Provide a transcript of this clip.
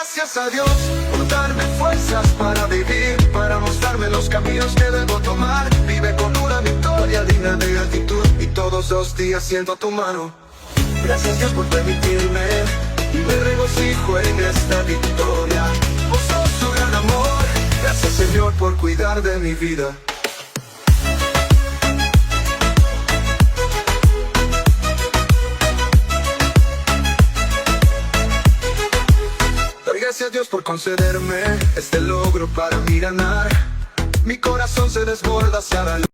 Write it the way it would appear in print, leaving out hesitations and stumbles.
gracias a Dios por darme fuerzas para vivir, para mostrarme los caminos que debo tomar. Vive con una victoria digna de gratitud y todos los días siento tu mano. Gracias Dios por permitirme y me regocijo en esta victoria. Vos sos tu gran amor. Gracias Señor por cuidar de mi vida. Doy gracias a Dios por concederme este logro para mí ganar. Mi corazón se desborda hacia la luz.